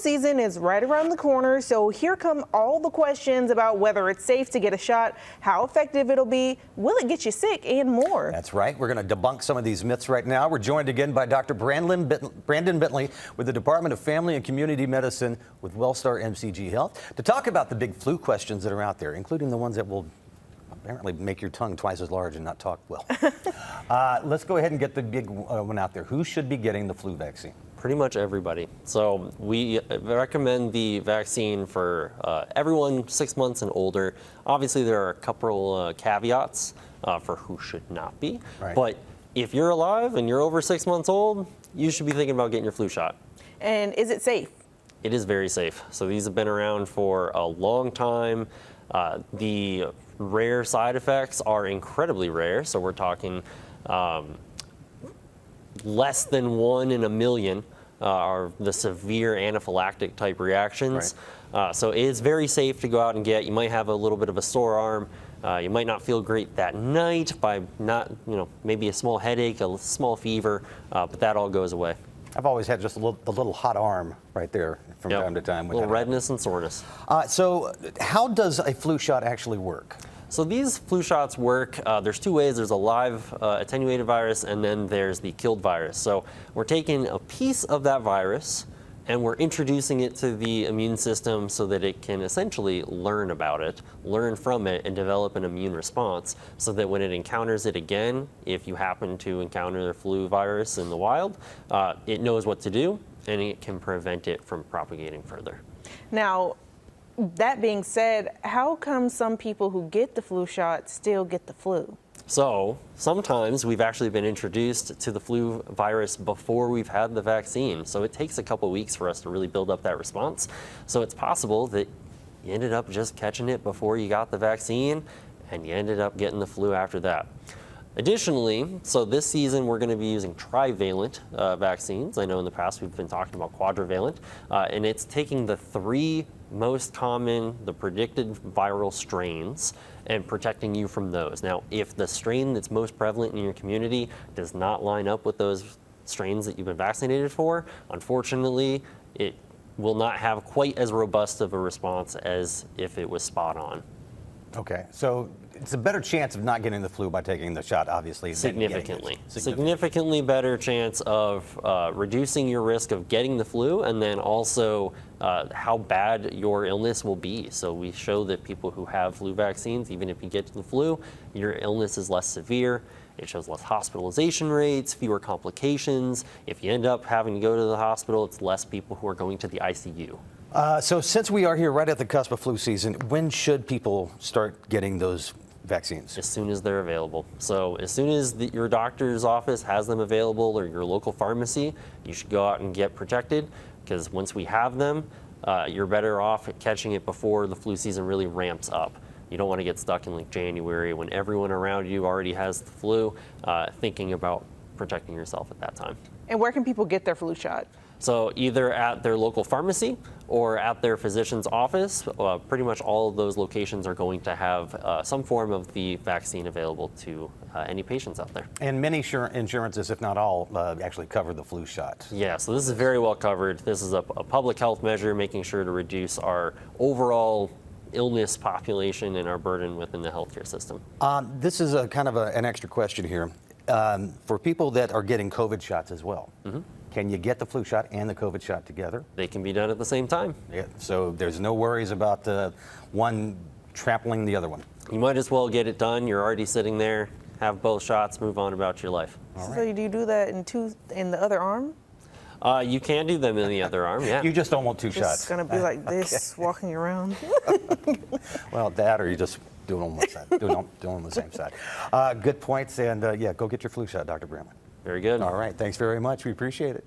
Season is right around the corner, so here come all the questions about whether it's safe to get a shot, how effective it'll be, will it get you sick, and more. That's right. We're going to debunk some of these myths right now. We're joined again by Dr. Brandon Bentley with the Department of Family and Community Medicine with Wellstar MCG Health to talk about the big flu questions that are out there, including the ones that will apparently make your tongue twice as large and not talk well. Let's go ahead and get the big one out there. Who should be getting the flu vaccine? Pretty much everybody. So we recommend the vaccine for everyone 6 months and older. Obviously, there are a couple caveats for who should not be. Right. But if you're alive and you're over 6 months old, you should be thinking about getting your flu shot. And is it safe? It is very safe. So these have been around for a long time. The rare side effects are incredibly rare. So we're talking less than 1 in a million are the severe anaphylactic type reactions. Right. So it's very safe to go out and get. You might have a little bit of a sore arm. You might not feel great that night by maybe a small headache, a small fever, but that all goes away. I've always had just the little hot arm right there from time to time. A little redness and soreness. So how does a flu shot actually work? So these flu shots work, there's 2 ways. There's a live attenuated virus, and then there's the killed virus. So we're taking a piece of that virus and we're introducing it to the immune system so that it can essentially learn about it, learn from it, and develop an immune response so that when it encounters it again, if you happen to encounter the flu virus in the wild, it knows what to do and it can prevent it from propagating further. Now, that being said, how come some people who get the flu shot still get the flu? So sometimes we've actually been introduced to the flu virus before we've had the vaccine. So it takes a couple weeks for us to really build up that response. So it's possible that you ended up just catching it before you got the vaccine and you ended up getting the flu after that. Additionally, so this season we're going to be using trivalent vaccines. I know in the past we've been talking about quadrivalent, and it's taking the 3 most common, the predicted viral strains, and protecting you from those. Now, if the strain that's most prevalent in your community does not line up with those strains that you've been vaccinated for, unfortunately, it will not have quite as robust of a response as if it was spot on. Okay, so it's a better chance of not getting the flu by taking the shot, obviously. Significantly better chance of reducing your risk of getting the flu, and then also how bad your illness will be. So we show that people who have flu vaccines, even if you get the flu, your illness is less severe. It shows less hospitalization rates, fewer complications. If you end up having to go to the hospital, it's less people who are going to the ICU. So since we are here right at the cusp of flu season, when should people start getting those vaccines? As soon as they're available. So as soon as your doctor's office has them available or your local pharmacy, you should go out and get protected, because once we have them, you're better off at catching it before the flu season really ramps up. You don't want to get stuck in like January when everyone around you already has the flu, thinking about protecting yourself at that time. And where can people get their flu shot? So either at their local pharmacy or at their physician's office. Pretty much all of those locations are going to have some form of the vaccine available to any patients out there. And many insurances, if not all, actually cover the flu shot. Yeah, so this is very well covered. This is a public health measure, making sure to reduce our overall illness population and our burden within the healthcare system. This is a kind of an extra question here. For people that are getting COVID shots as well, can you get the flu shot and the COVID shot together? They can be done at the same time. Yeah, so there's no worries about one trampling the other one. You might as well get it done. You're already sitting there, have both shots, move on about your life. So do you do that in the other arm? You can do them in the other arm, yeah. You just don't want 2 shots. It's going to be like this, walking around. Well, that or you just do it on one side, do it on the same side. Good points, and yeah, go get your flu shot, Dr. Bramlett. Very good. All right, thanks very much. We appreciate it.